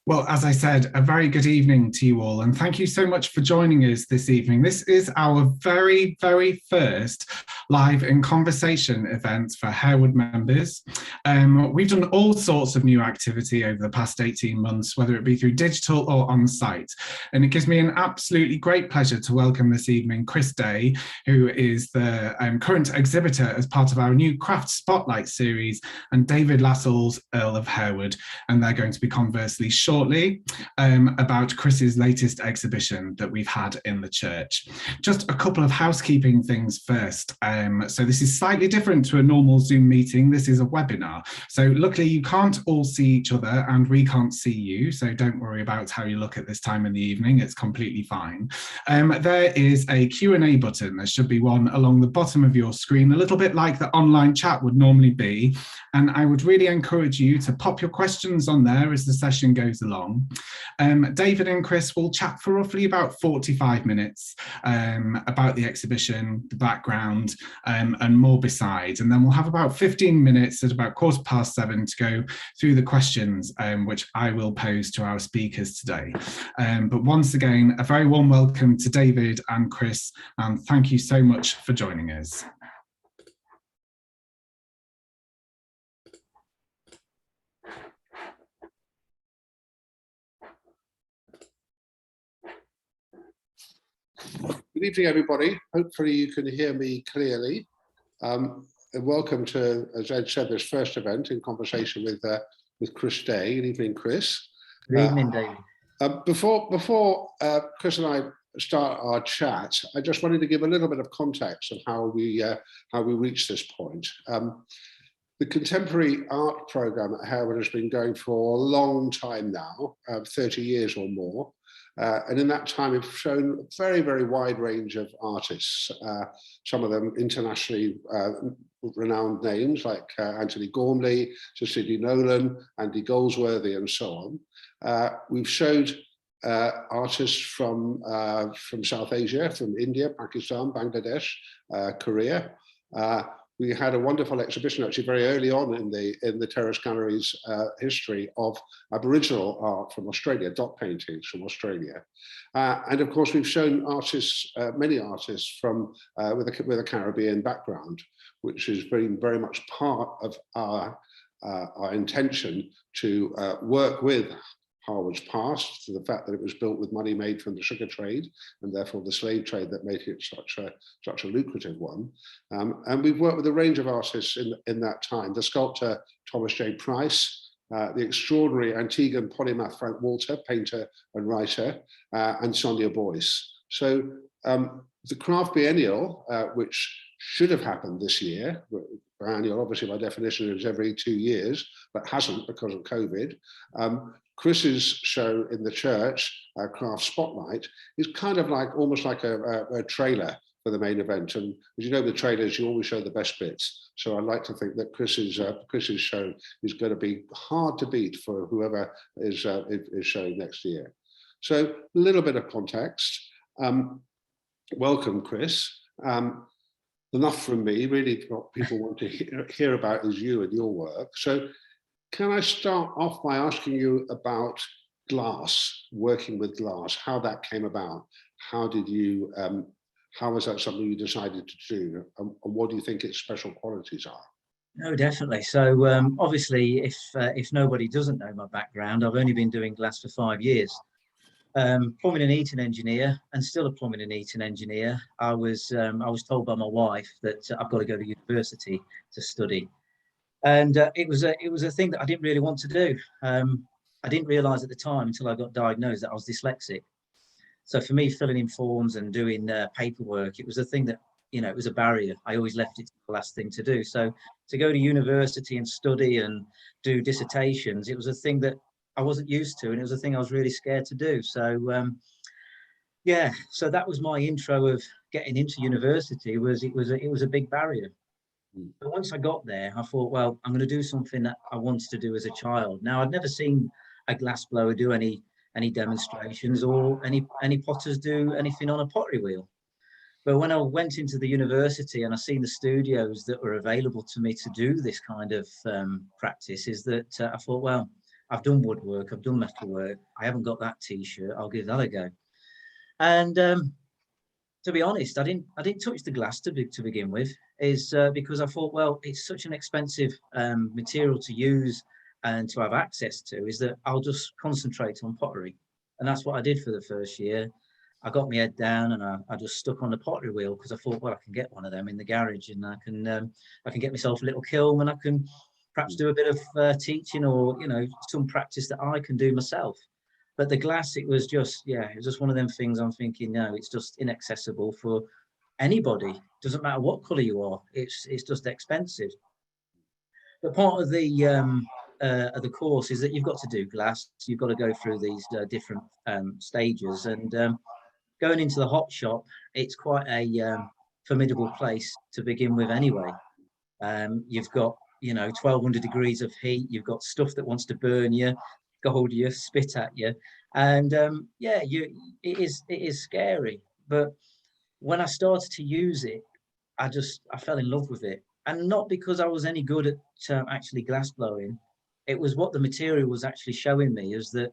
Well, as I said, a very good evening to you all, and thank you so much for joining us this evening. This is our very, very first live in conversation event for Harewood members. We've done all sorts of new activity over the past 18 months, whether it be through digital or on site. And it gives me an absolutely great pleasure to welcome this evening Chris Day, who is the current exhibitor as part of our new Craft Spotlight series, and David Lascelles, Earl of Harewood. And they're going to be conversely shortly about Chris's latest exhibition that we've had in the church. Just a couple of housekeeping things first. So this is slightly different to a normal Zoom meeting. This is a webinar. So luckily you can't all see each other and we can't see you. So don't worry about how you look at this time in the evening. It's completely fine. There is a Q&A button. There should be one along the bottom of your screen, a little bit like the online chat would normally be. And I would really encourage you to pop your questions on there as the session goes along. David and Chris will chat for roughly about 45 minutes about the exhibition, the background, and more besides. And then we'll have about 15 minutes at about 7:15 to go through the questions which I will pose to our speakers today. But once again, a very warm welcome to David and Chris, and thank you so much for joining us. Good evening, everybody. Hopefully you can hear me clearly. And welcome to, as Ed said, this first event in conversation with Chris Day. Good evening, Chris. Good evening, David. Before Chris and I start our chat, I just wanted to give a little bit of context of how we reached this point. The contemporary art program at Harewood has been going for a long time now, 30 years or more. And in that time, we've shown a very, very wide range of artists, some of them internationally renowned names like Anthony Gormley, Sir Sidney Nolan, Andy Goldsworthy, and so on. We've showed artists from South Asia, from India, Pakistan, Bangladesh, Korea. We had a wonderful exhibition actually very early on in the Terrace Gallery's history of Aboriginal art from Australia, dot paintings from Australia. And of course, we've shown artists, many artists from with a Caribbean background, which has been very much part of our intention to work with Harewood's past, to the fact that it was built with money made from the sugar trade and therefore the slave trade that made it such a lucrative one. And we've worked with a range of artists in that time. The sculptor Thomas J. Price, the extraordinary Antiguan polymath Frank Walter, painter and writer, and Sonia Boyce. So the Craft Biennial, which should have happened this year, biennial obviously by definition is every 2 years, but hasn't because of COVID. Chris's show in the church, Craft Spotlight, is kind of like almost like a trailer for the main event. And as you know, with trailers, you always show the best bits. So I'd like to think that Chris's show is going to be hard to beat for whoever is showing next year. So a little bit of context. Welcome, Chris. Enough from me. Really, what people want to hear about is you and your work. So can I start off by asking you about glass, working with glass, how that came about? How did you, how was that something you decided to do? And what do you think its special qualities are? No, definitely. So obviously, if nobody doesn't know my background, I've only been doing glass for 5 years. Plumbing and heating engineer, and still a plumbing and heating engineer. I was told by my wife that I've got to go to university to study. And it was a thing that I didn't really want to do. I didn't realise at the time until I got diagnosed that I was dyslexic. So for me, filling in forms and doing paperwork, it was a thing that, you know, it was a barrier. I always left it to the last thing to do. So to go to university and study and do dissertations, it was a thing that I wasn't used to, and it was a thing I was really scared to do. So yeah, so that was my intro of getting into university. It was a big barrier. But once I got there, I thought, well, I'm going to do something that I wanted to do as a child. Now, I'd never seen a glassblower do any demonstrations or any potters do anything on a pottery wheel. But when I went into the university and I seen the studios that were available to me to do this kind of practice, is that I thought, well, I've done woodwork, I've done metalwork. I haven't got that T-shirt. I'll give that a go. And to be honest, I didn't touch the glass to begin with, because I thought, well, it's such an expensive material to use and to have access to, is that I'll just concentrate on pottery. And that's what I did for the first year. I got my head down and I just stuck on the pottery wheel, because I thought, well, I can get one of them in the garage, and I can get myself a little kiln, and I can perhaps do a bit of teaching, or some practice that I can do myself. But the glass, it was just one of them things. I'm thinking, no, it's just inaccessible for anybody. Doesn't matter what colour you are. It's just expensive. But part of the course is that you've got to do glass. You've got to go through these different stages. And going into the hot shop, it's quite a formidable place to begin with anyway. You've got 1,200 degrees of heat. You've got stuff that wants to burn you, gold you, spit at you, and it is scary. But when I started to use it, I fell in love with it, and not because I was any good at actually glass blowing. It was what the material was actually showing me, is that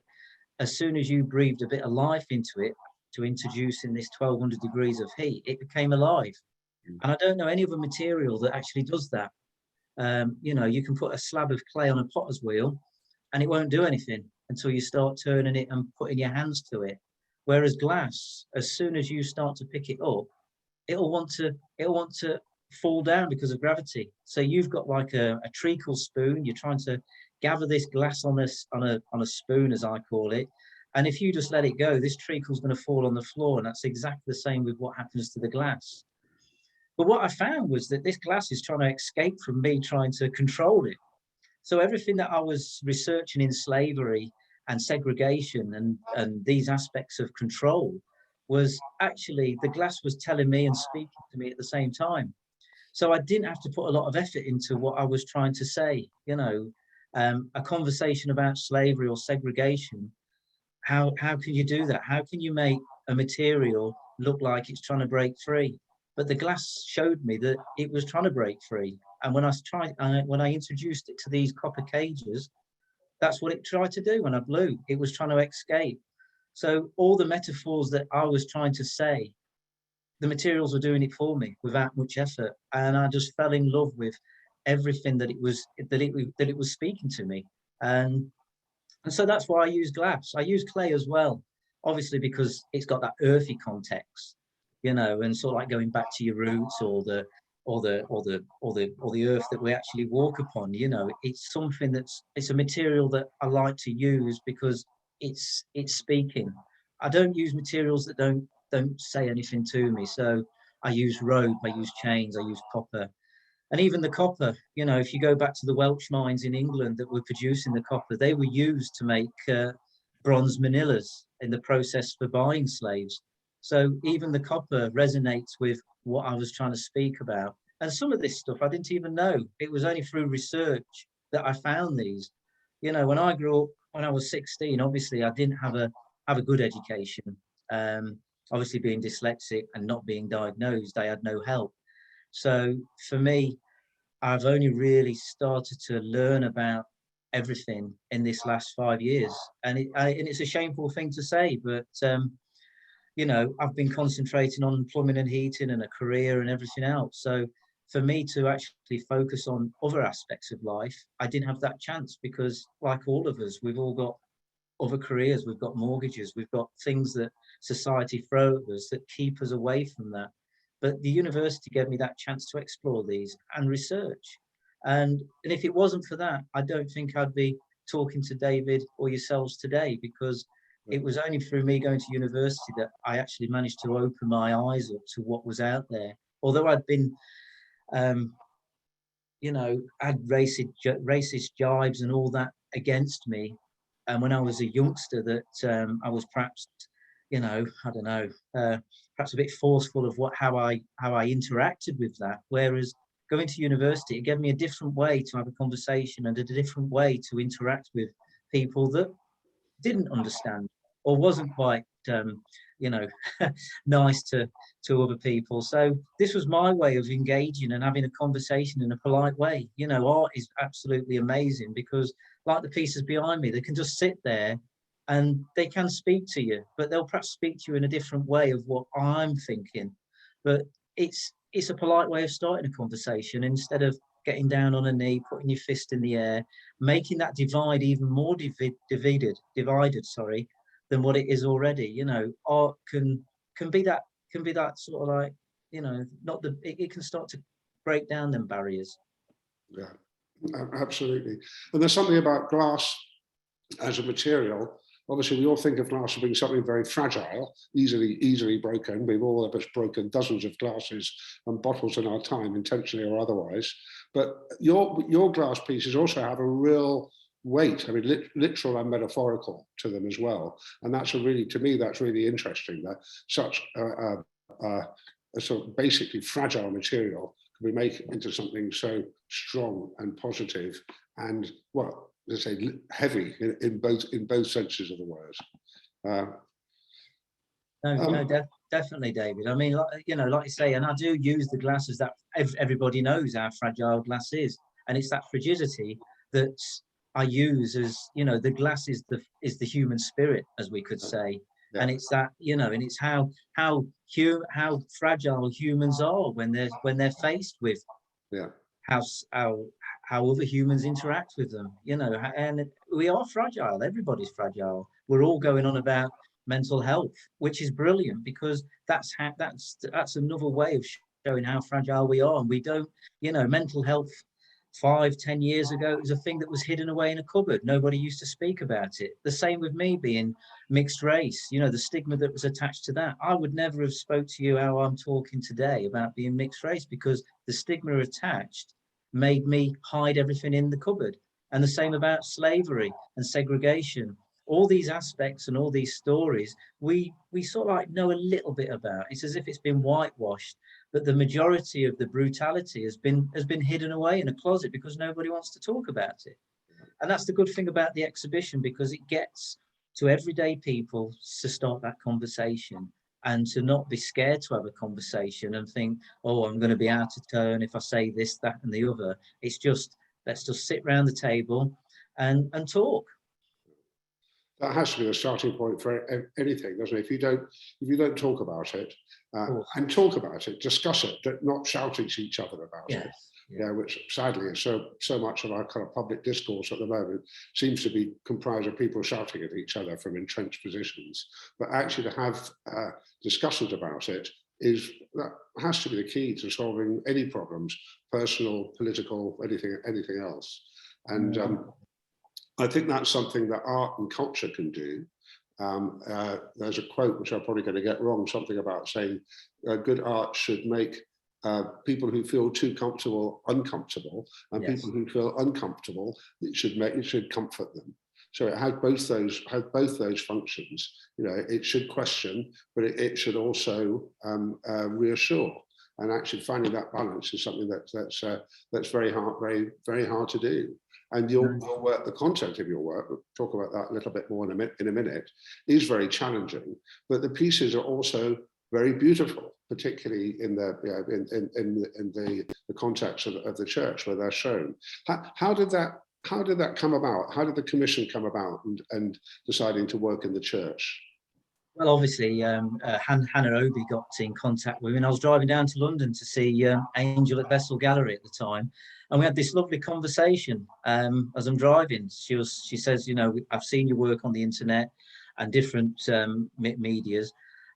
as soon as you breathed a bit of life into it, to introduce in this 1,200 degrees of heat, it became alive. And I don't know any other material that actually does that. You can put a slab of clay on a potter's wheel and it won't do anything until you start turning it and putting your hands to it. Whereas glass, as soon as you start to pick it up, it'll want to fall down because of gravity. So you've got like a treacle spoon. You're trying to gather this glass on a spoon, as I call it. And if you just let it go, this treacle's going to fall on the floor. And that's exactly the same with what happens to the glass. But what I found was that this glass is trying to escape from me trying to control it. So everything that I was researching in slavery and segregation and these aspects of control was actually the glass was telling me and speaking to me at the same time. So I didn't have to put a lot of effort into what I was trying to say. A conversation about slavery or segregation. How can you do that? How can you make a material look like it's trying to break free? But the glass showed me that it was trying to break free. And when I introduced it to these copper cages, that's what it tried to do when I blew. It was trying to escape. So all the metaphors that I was trying to say, the materials were doing it for me without much effort. And I just fell in love with everything that it was speaking to me. And so that's why I use glass. I use clay as well, obviously, because it's got that earthy context, and sort of like going back to your roots, or the earth that we actually walk upon. It's something it's a material that I like to use because it's speaking. I don't use materials that don't say anything to me. So I use rope, I use chains, I use copper. And even the copper, if you go back to the Welsh mines in England that were producing the copper, they were used to make bronze manillas in the process for buying slaves. So even the copper resonates with what I was trying to speak about. And some of this stuff I didn't even know. It was only through research that I found these. When I grew up, when I was 16, obviously I didn't have a good education. Obviously being dyslexic and not being diagnosed, I had no help. So for me, I've only really started to learn about everything in this last 5 years. And it's a shameful thing to say, but I've been concentrating on plumbing and heating and a career and everything else. So for me to actually focus on other aspects of life, I didn't have that chance, because like all of us, we've all got other careers, we've got mortgages, we've got things that society throws at us that keep us away from that. But the university gave me that chance to explore these and research. And if it wasn't for that, I don't think I'd be talking to David or yourselves today, because it was only through me going to university that I actually managed to open my eyes up to what was out there. Although I'd been, had racist jibes and all that against me. And when I was a youngster, that I was perhaps, I don't know, perhaps a bit forceful of how I interacted with that. Whereas going to university, it gave me a different way to have a conversation and a different way to interact with people that didn't understand or wasn't quite, nice to other people. So this was my way of engaging and having a conversation in a polite way. Art is absolutely amazing, because like the pieces behind me, they can just sit there and they can speak to you, but they'll perhaps speak to you in a different way of what I'm thinking. But it's a polite way of starting a conversation instead of getting down on a knee, putting your fist in the air, making that divide even more divided, sorry, than what it is already. You know, art can be that sort of like, you know, not the it can start to break down them barriers. Yeah, absolutely. And there's something about glass as a material. Obviously, we all think of glass as being something very fragile, easily broken. We've all of us broken dozens of glasses and bottles in our time, intentionally or otherwise. But your glass pieces also have a real weight, I mean, literal and metaphorical to them as well. And that's to me, that's really interesting, that such a sort of basically fragile material can be made into something so strong and positive and, well, let's say heavy in both senses of the words. Definitely, David. I mean, like you say, and I do use the glasses that everybody knows how fragile glass is, and it's that fragility that I use as, you know, the glass is the human spirit, as we could say. Yeah. And it's that, you know, and it's how fragile humans are when they're faced with how other humans interact with them, you know. And we are fragile. Everybody's fragile. We're all going on about mental health, which is brilliant, because that's another way of showing how fragile we are. And we don't, you know, mental health 5-10 years ago, it was a thing that was hidden away in a cupboard. Nobody used to speak about it. The same with me being mixed race, you know, the stigma that was attached to that. I would never have spoke to you how I'm talking today about being mixed race, because the stigma attached made me hide everything in the cupboard. And the same about slavery and segregation. All these aspects and all these stories, we sort of like know a little bit about. It's as if it's been whitewashed, but the majority of the brutality has been hidden away in a closet because nobody wants to talk about it. And that's the good thing about the exhibition, because it gets to everyday people to start that conversation and to not be scared to have a conversation and think, oh, I'm going to be out of turn if I say this, that, and the other. It's just, let's just sit around the table and talk. That has to be the starting point for anything, doesn't it? If you don't talk about it and talk about it, discuss it, not shout at each other about it. Yeah, which sadly is so much of our kind of public discourse at the moment seems to be comprised of people shouting at each other from entrenched positions. But actually to have discussions about it that has to be the key to solving any problems, personal, political, anything else. And I think that's something that art and culture can do. There's a quote which I'm probably going to get wrong, something about saying good art should make people who feel too comfortable uncomfortable, and people who feel uncomfortable, it should comfort them. So it has both those functions. You know, it should question, but it should also reassure. And actually finding that balance is something that's very hard to do. And your work, the content of your work, we'll talk about that a little bit more in a minute, is very challenging. But the pieces are also very beautiful, particularly in the context of the church where they're shown. How did that come about? How did the commission come about and deciding to work in the church? Well, obviously, Hannah Obi got in contact with me, and I was driving down to London to see Angel at Vessel Gallery at the time. And we had this lovely conversation as I'm driving. She says, you know, I've seen your work on the internet and different medias,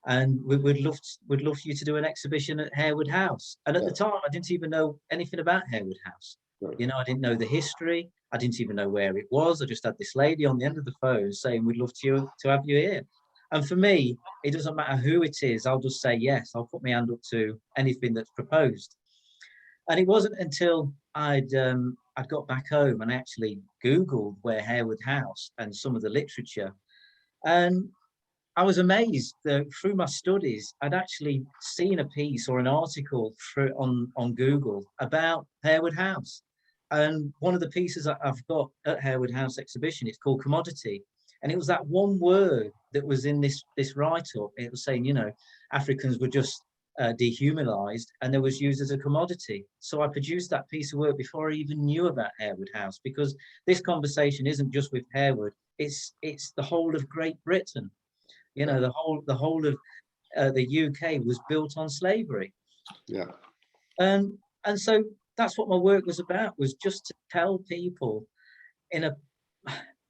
and we'd love for you to do an exhibition at Harewood House. And at the time, I didn't even know anything about Harewood House. You know, I didn't know the history. I didn't even know where it was. I just had this lady on the end of the phone saying, we'd love to have you here. And for me, it doesn't matter who it is. I'll just say yes. I'll put my hand up to anything that's proposed. And it wasn't until I'd got back home and actually Googled where Harewood House and some of the literature. And I was amazed that through my studies, I'd actually seen a piece or an article on Google about Harewood House. And one of the pieces that I've got at Harewood House exhibition, it's called Commodity. And it was that one word that was in this write-up. It was saying, you know, Africans were just dehumanized, and it was used as a commodity. So I produced that piece of work before I even knew about Harewood House, because this conversation isn't just with Harewood, it's the whole of Great Britain. You know, the whole of the UK was built on slavery. Yeah. And so that's what my work was about, was just to tell people in a,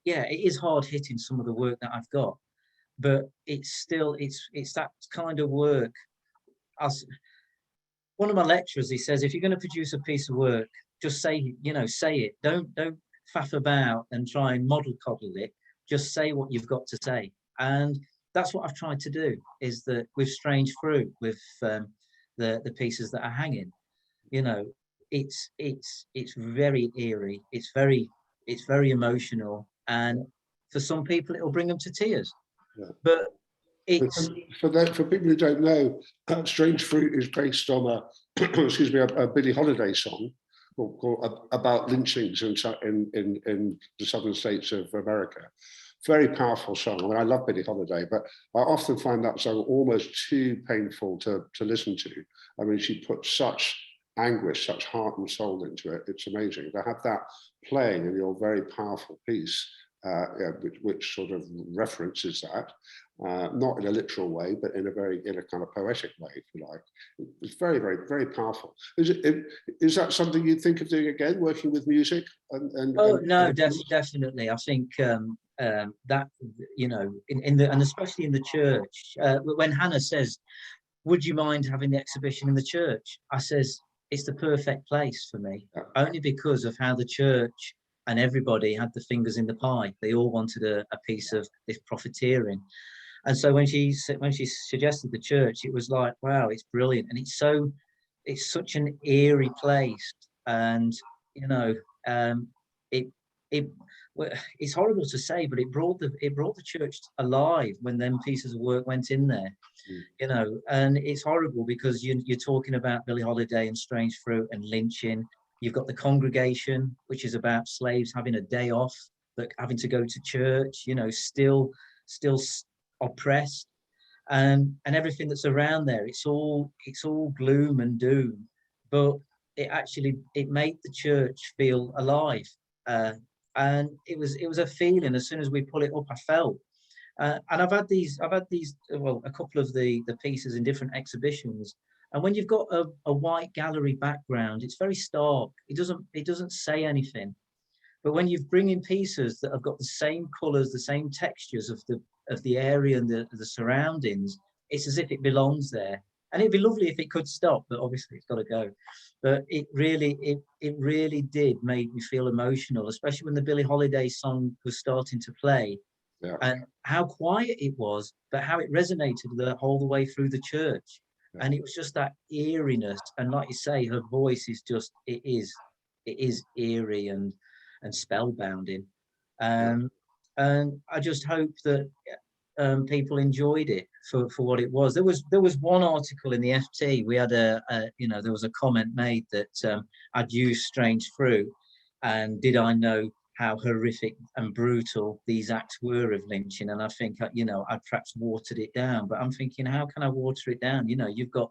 yeah, it is hard hitting some of the work that I've got, but it's still, it's that kind of work. As one of my lecturers, he says, if you're going to produce a piece of work, just say, you know, say it. Don't faff about and try and model coddle it. Just say what you've got to say. And that's what I've tried to do, is that with Strange Fruit, with the pieces that are hanging, you know, it's very eerie. It's very emotional, and for some people it'll bring them to tears. Yeah. But it's for people who don't know, Strange Fruit is based on a excuse me, a Billie Holiday song called about lynchings in the southern states of America. Very powerful song. I mean, I love Billie Holiday, but I often find that song almost too painful to listen to. I mean, she put such anguish, such heart and soul into it. It's amazing to have that playing in your very powerful piece, which sort of references that, not in a literal way, but in a kind of poetic way, if you like. It's very, very, very powerful. Is that something you'd think of doing again, working with music? No, definitely. I think that, you know, and especially in the church, when Hannah says, would you mind having the exhibition in the church? I says, it's the perfect place for me, only because of how the church and everybody had the fingers in the pie. They all wanted a piece of this profiteering. And so when she suggested the church, it was like, wow, it's brilliant. And it's such an eerie place. And, you know, it's horrible to say, but it brought the church alive when them pieces of work went in there. You know, and it's horrible because you're talking about Billie Holiday and Strange Fruit and lynching. You've got the congregation, which is about slaves having a day off, but having to go to church, you know, still oppressed, and everything that's around there. It's all gloom and doom, but it made the church feel alive. And it was a feeling. As soon as we pull it up, I felt. And I've had these, well, a couple of the pieces in different exhibitions. And when you've got a white gallery background, it's very stark. It doesn't say anything. But when you bring in pieces that have got the same colours, the same textures of the area and the surroundings, it's as if it belongs there. And it'd be lovely if it could stop, but obviously it's got to go. But it really did make me feel emotional, especially when the Billie Holiday song was starting to play. Yeah. And how quiet it was, but how it resonated the whole way through the church. Yeah. And it was just that eeriness. And like you say, her voice is just, it is eerie and spellbinding. And I just hope that people enjoyed it for what it was. There was one article in the FT. We had there was a comment made that I'd used Strange Fruit, and did I know how horrific and brutal these acts were of lynching? And I think, you know, I perhaps watered it down, but I'm thinking, how can I water it down? You know, you've got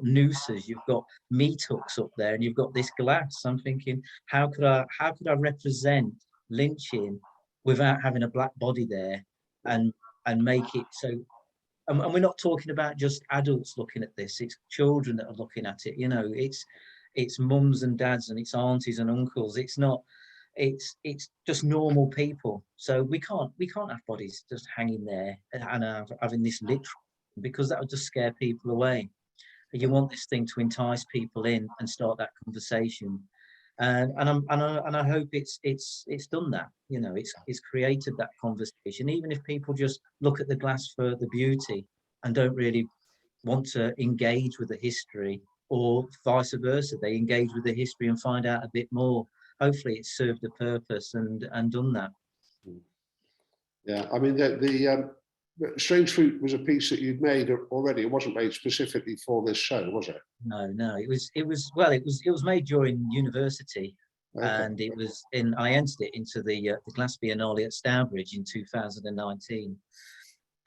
nooses, you've got meat hooks up there, and you've got this glass. I'm thinking, how could I represent lynching without having a black body there, and make it so? And we're not talking about just adults looking at this; it's children that are looking at it. You know, it's mums and dads, and it's aunties and uncles. It's not. It's just normal people. So we can't have bodies just hanging there and having this literal, because that would just scare people away. You want this thing to entice people in and start that conversation. And I hope it's done that. You know, it's created that conversation. Even if people just look at the glass for the beauty and don't really want to engage with the history, or vice versa, they engage with the history and find out a bit more. Hopefully it's served a purpose and done that. Yeah, I mean, the Strange Fruit was a piece that you'd made already. It wasn't made specifically for this show, was it? No. It was made during university. Okay. And I entered it into the Glass Biennale at Stourbridge in 2019.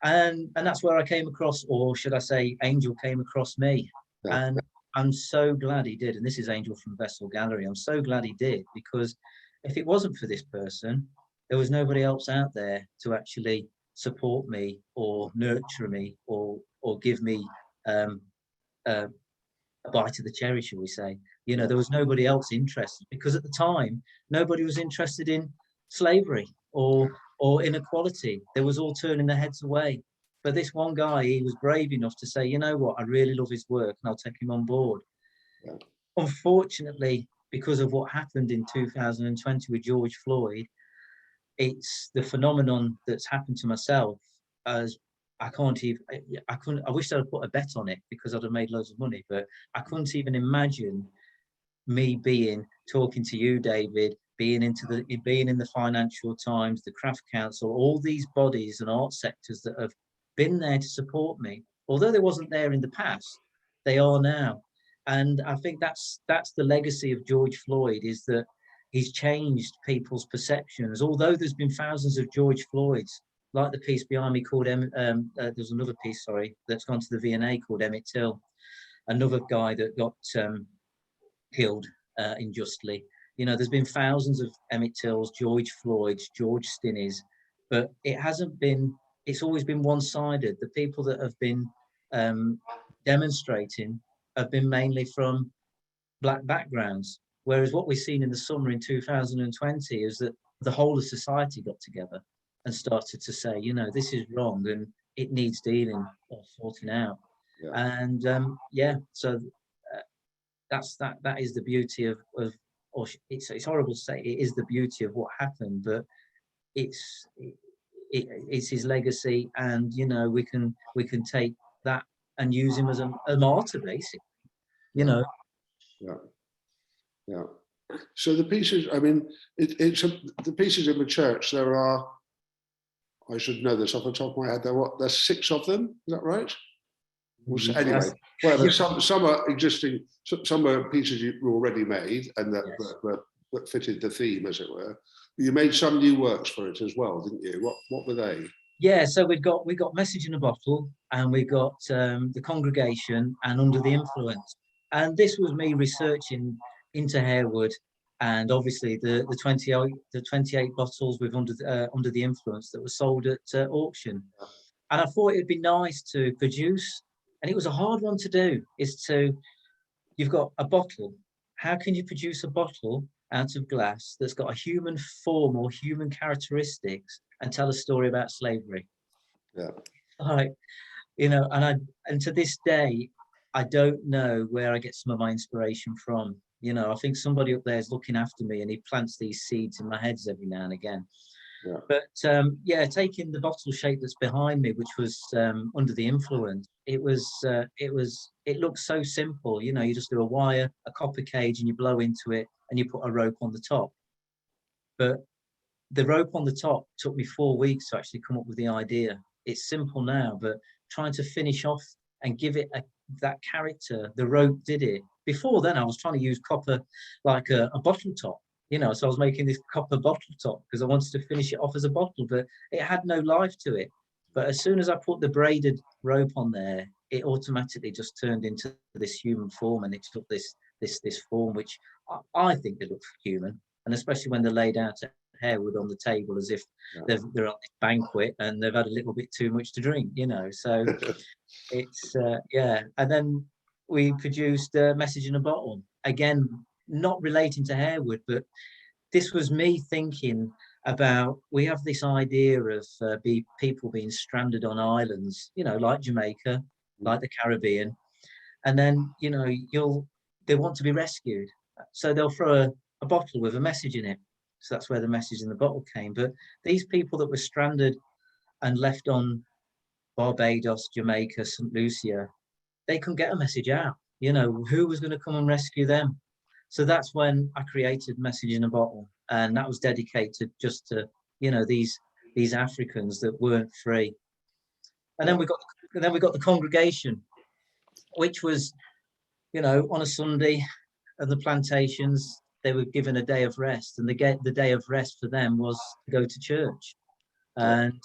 And that's where I came across, or should I say, Angel came across me. Yeah. And I'm so glad he did. And this is Angel from Vessel Gallery. I'm so glad he did, because if it wasn't for this person, there was nobody else out there to actually support me or nurture me or give me a bite of the cherry, shall we say. You know, there was nobody else interested, because at the time, nobody was interested in slavery or inequality. They was all turning their heads away. But this one guy, he was brave enough to say, you know what, I really love his work and I'll take him on board. Yeah. Unfortunately, because of what happened in 2020 with George Floyd, it's the phenomenon that's happened to myself. As I wish I'd put a bet on it, because I'd have made loads of money, but I couldn't even imagine me talking to you, David, being in the Financial Times, the Craft Council, all these bodies and art sectors that have been there to support me. Although they wasn't there in the past, they are now. And I think that's the legacy of George Floyd, is that he's changed people's perceptions. Although there's been thousands of George Floyds, like the piece behind me called, there's another piece, sorry, that's gone to the V&A called Emmett Till, another guy that got killed unjustly. You know, there's been thousands of Emmett Tills, George Floyds, George Stinneys, but it's always been one-sided. The people that have been demonstrating have been mainly from Black backgrounds, whereas what we've seen in the summer in 2020 is that the whole of society got together and started to say, you know, this is wrong and it needs dealing or sorting out. Yeah. And so that is the beauty of or it's horrible to say, it is the beauty of what happened, but it's his legacy, and you know, we can take that and use him as a martyr, basically. You know. Yeah. So the pieces, I mean, the pieces in the church. There are, I should know this off the top of my head. There's 6 of them. Is that right? So anyway, whatever. Some are existing. Some are pieces you already made and that fitted the theme, as it were. You made some new works for it as well, didn't you? What were they? Yeah, so we got Message in a Bottle, and we got the Congregation and Under the Influence. And this was me researching into Harewood, and obviously the 28 bottles with Under the Influence that were sold at auction. And I thought it'd be nice to produce, and it was a hard one to do. You've got a bottle. How can you produce a bottle out of glass that's got a human form or human characteristics and tell a story about slavery? Yeah. Like, you know, and to this day, I don't know where I get some of my inspiration from. You know, I think somebody up there is looking after me, and he plants these seeds in my heads every now and again. Yeah. But taking the bottle shape that's behind me, which was Under the Influence, it looks so simple. You know, you just do a wire, a copper cage, and you blow into it, and you put a rope on the top. But the rope on the top took me 4 weeks to actually come up with the idea. It's simple now, but trying to finish off and give it that character, the rope did it. Before then, I was trying to use copper like a bottle top. You know, so I was making this copper bottle top because I wanted to finish it off as a bottle, but it had no life to it. But as soon as I put the braided rope on there, it automatically just turned into this human form, and it took this form, which I think they look human, and especially when they're laid out at Harewood on the table as if they're on this banquet and they've had a little bit too much to drink, you know. So it's and then we produced a Message in a Bottle, again, not relating to Harewood, but this was me thinking about, we have this idea of people being stranded on islands, you know, like Jamaica, like the Caribbean, and then, you know, they want to be rescued, so they'll throw a bottle with a message in it. So that's where the Message in the Bottle came. But these people that were stranded and left on Barbados, Jamaica, St. Lucia, they couldn't get a message out. You know, who was going to come and rescue them? So that's when I created Message in a Bottle, and that was dedicated just to, you know, these Africans that weren't free. And then we got the Congregation, which was, you know, on a Sunday at the plantations, they were given a day of rest, and the day of rest for them was to go to church. And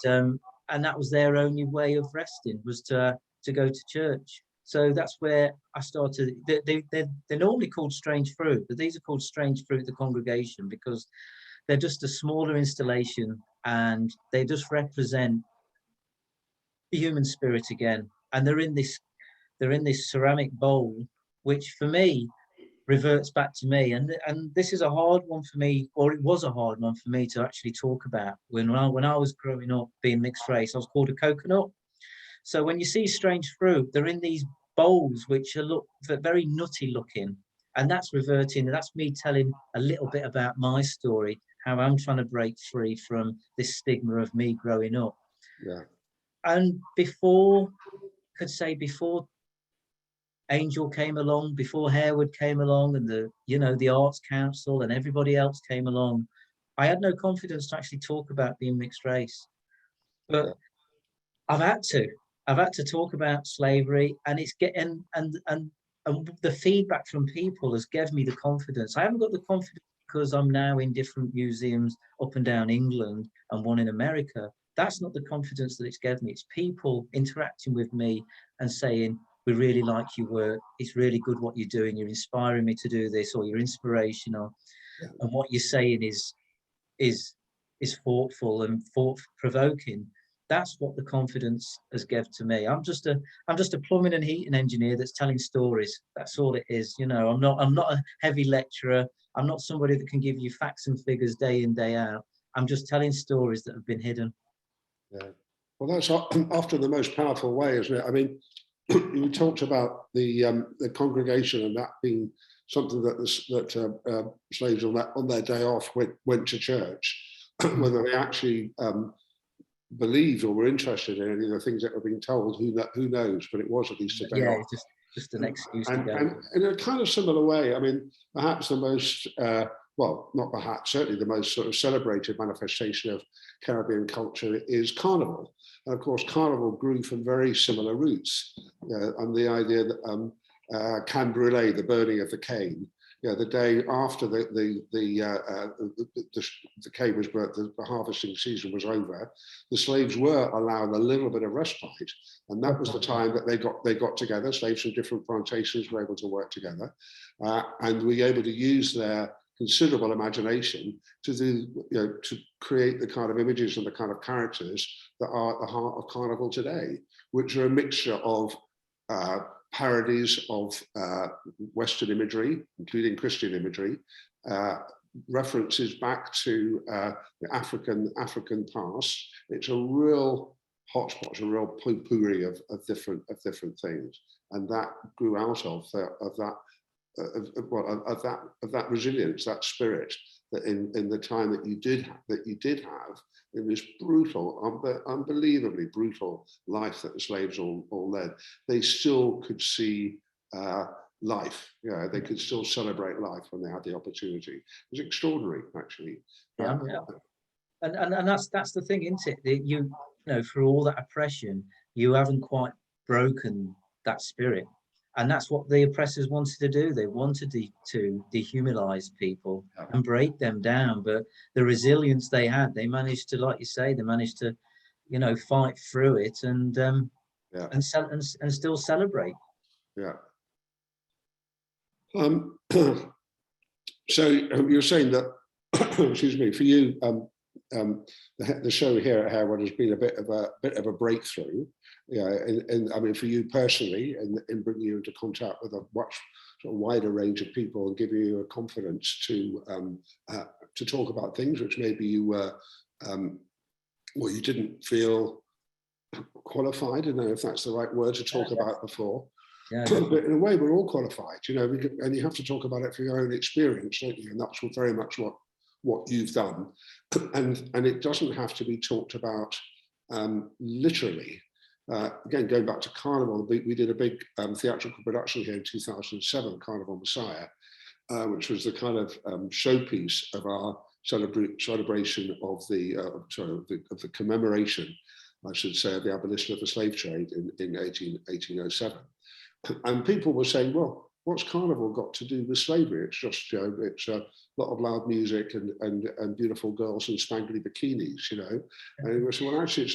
and that was their only way of resting, was to go to church. So that's where I started. They're normally called strange fruit, but these are called strange fruit, the congregation, because they're just a smaller installation, and they just represent the human spirit again. And they're in this ceramic bowl, which for me reverts back to me. And this is a hard one for me, or it was a hard one for me to actually talk about. When I was growing up being mixed race, I was called a coconut. So when you see strange fruit, they're in these bowls which are very nutty looking, and that's reverting. That's me telling a little bit about my story, how I'm trying to break free from this stigma of me growing up. Yeah. And before Angel came along, before Harewood came along, and the Arts Council and everybody else came along, I had no confidence to actually talk about being mixed race. But yeah. I've had to talk about slavery, and it's getting and the feedback from people has given me the confidence. I haven't got the confidence because I'm now in different museums up and down England and one in America. That's not the confidence that it's given me. It's people interacting with me and saying, we really like your work. It's really good what you're doing. You're inspiring me to do this, or you're inspirational. Yeah. And what you're saying is thoughtful and thought-provoking. That's what the confidence has given to me. I'm just a plumbing and heating engineer that's telling stories. That's all it is. I'm not a heavy lecturer. I'm not somebody that can give you facts and figures day in, day out. I'm just telling stories that have been hidden. Yeah. Well, that's often the most powerful way, isn't it? I mean, you talked about the congregation and that being something that slaves on their day off went to church, whether they actually believed or were interested in any of the things that were being told, who knows? But it was at least a day off. Just an excuse to go. And in a kind of similar way, I mean, perhaps the most, well, not perhaps, certainly the most sort of celebrated manifestation of Caribbean culture is Carnival. And of course, Carnival grew from very similar roots. And the idea that can brûler, the burning of the cane, the day after the cane was burnt, the harvesting season was over, the slaves were allowed a little bit of respite, and that was the time that they got together. Slaves from different plantations were able to work together, and were able to use their considerable imagination to to create the kind of images and the kind of characters that are at the heart of Carnival today, which are a mixture of parodies of Western imagery, including Christian imagery, references back to the African past. It's a real hotspot, a real potpourri of different things, and that grew out of that resilience, that spirit, that in the time that you did have in this brutal, unbelievably brutal life that the slaves all led, they still could see life. They could still celebrate life when they had the opportunity. It was extraordinary, actually. Yeah. And that's the thing, isn't it? You know, for all that oppression, you haven't quite broken that spirit. And that's what the oppressors wanted to do. They wanted to dehumanize people and break them down. But the resilience they had, they managed to, like you say, fight through it and still celebrate. Yeah. So you're saying that, excuse me, for you, the show here at Harewood has been a bit of a breakthrough. And I mean, for you personally, in bringing you into contact with a much sort of wider range of people and giving you a confidence to talk about things which maybe you were, you didn't feel qualified. I don't know if that's the right word to talk about before. Yeah. But in a way, we're all qualified, and you have to talk about it from your own experience, don't you? And that's very much what you've done. And it doesn't have to be talked about literally. Again, going back to Carnival, we did a big theatrical production here in 2007, Carnival Messiah, which was the kind of showpiece of our celebration of the commemoration, I should say, of the abolition of the slave trade in 1807. And people were saying, well, what's carnival got to do with slavery? It's just, you know, it's a lot of loud music and beautiful girls in spangly bikinis, you know. And we said, well, actually, it's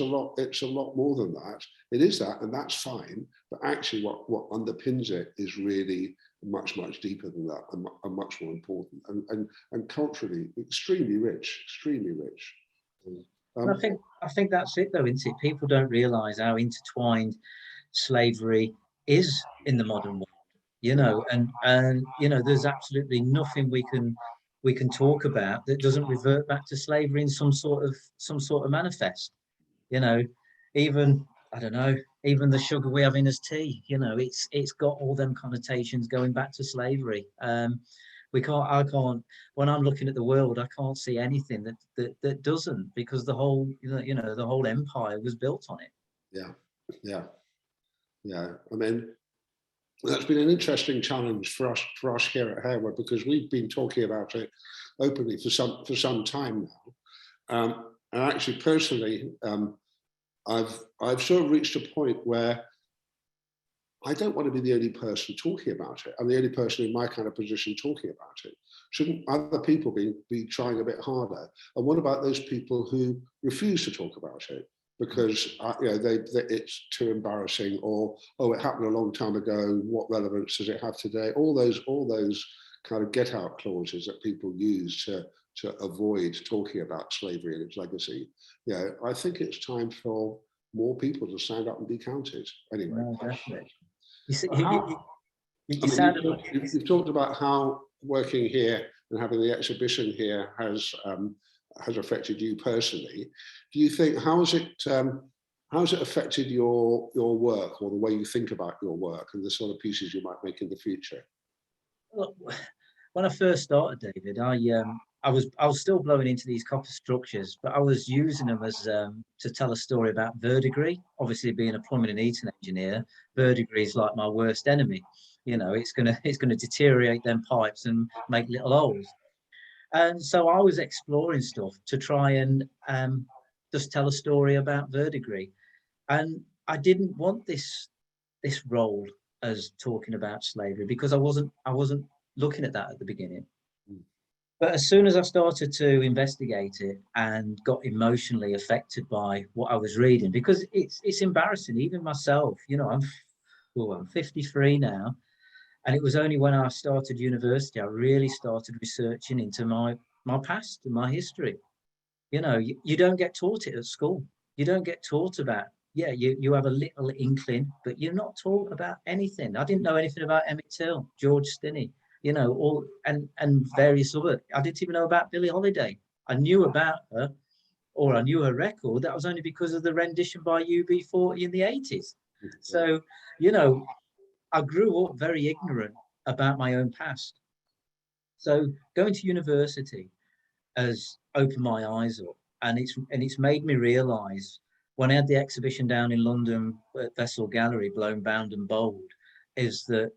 a lot more than that. It is that, and that's fine. But actually, what underpins it is really much deeper than that, and much more important, and culturally extremely rich, extremely rich. I think that's it, though, isn't it? People don't realise how intertwined slavery is in the modern world, you know, and you know, there's absolutely nothing we can talk about that doesn't revert back to slavery in some sort of manifest, you know. Even, I don't know, even the sugar we have in as tea, you know, it's got all them connotations going back to slavery. I can't, when I'm looking at the world, I can't see anything that doesn't, because the whole, you know, the whole empire was built on it. Yeah. I mean, that's been an interesting challenge for us here at Harewood, because we've been talking about it openly for some time now. And actually, personally, I've sort of reached a point where I don't want to be the only person talking about it. I'm the only person in my kind of position talking about it. Shouldn't other people be trying a bit harder? And what about those people who refuse to talk about it because you know, it's too embarrassing, or it happened a long time ago, what relevance does it have today? All those kind of get out clauses that people use to avoid talking about slavery and its legacy. Yeah, I think it's time for more people to stand up and be counted. Anyway. No, definitely. You've talked about how working here and having the exhibition here has affected you personally. Do you think, how has it affected your work, or the way you think about your work and the sort of pieces you might make in the future? Well, when I first started, David, I was still blowing into these copper structures, but I was using them as to tell a story about verdigris. Obviously, being a plumbing and heating engineer, verdigris is like my worst enemy. You know, it's gonna deteriorate them pipes and make little holes. And so I was exploring stuff to try and just tell a story about verdigris. And I didn't want this role as talking about slavery, because I wasn't looking at that at the beginning. But as soon as I started to investigate it and got emotionally affected by what I was reading, because it's embarrassing, even myself, you know, I'm 53 now, and it was only when I started university I really started researching into my past and my history. You know, you don't get taught it at school. You don't get taught about, you have a little inkling, but you're not taught about anything. I didn't know anything about Emmett Till, George Stinney, you know, all and various other. I didn't even know about Billie Holiday. I knew about her, or I knew her record. That was only because of the rendition by UB40 in the 80s. So, you know, I grew up very ignorant about my own past. So going to university has opened my eyes up, and it's made me realise, when I had the exhibition down in London at Vessel Gallery, Blown, Bound and Bold, is that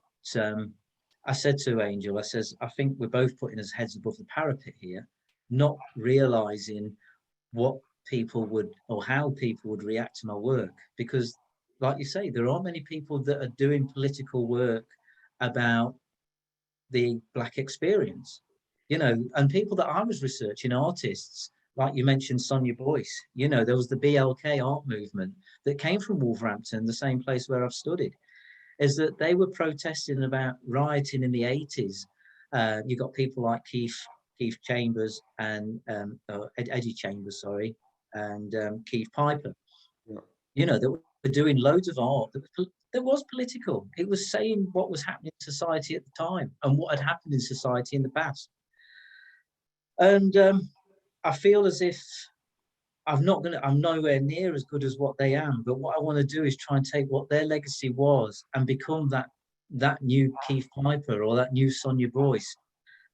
I said to Angel, I says, I think we're both putting our heads above the parapet here, not realising what people would, or how people would react to my work. Because, like you say, there aren't many people that are doing political work about the Black experience, you know, and people that I was researching, artists, like you mentioned, Sonia Boyce, you know, there was the BLK art movement that came from Wolverhampton, the same place where I've studied, is that they were protesting about rioting in the 80s. You got people like Keith Chambers and Eddie Chambers, sorry, and Keith Piper. Yeah. You know, that were doing loads of art that was political. It was saying what was happening in society at the time and what had happened in society in the past. And I feel as if I'm nowhere near as good as what they am, but what I want to do is try and take what their legacy was and become that new Keith Piper or that new Sonia Boyce,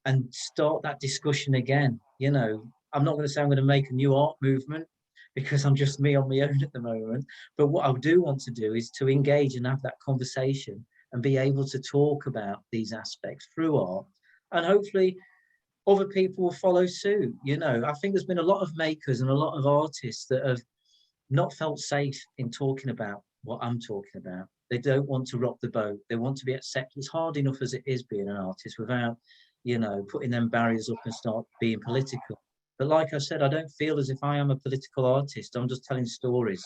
and start that discussion again. You know, I'm not going to say I'm going to make a new art movement, because I'm just me on my own at the moment. But what I do want to do is to engage and have that conversation and be able to talk about these aspects through art, and hopefully other people will follow suit. You know, I think there's been a lot of makers and a lot of artists that have not felt safe in talking about what I'm talking about. They don't want to rock the boat. They want to be accepted. It's hard enough as it is being an artist without, you know, putting them barriers up and start being political. But like I said, I don't feel as if I am a political artist. I'm just telling stories.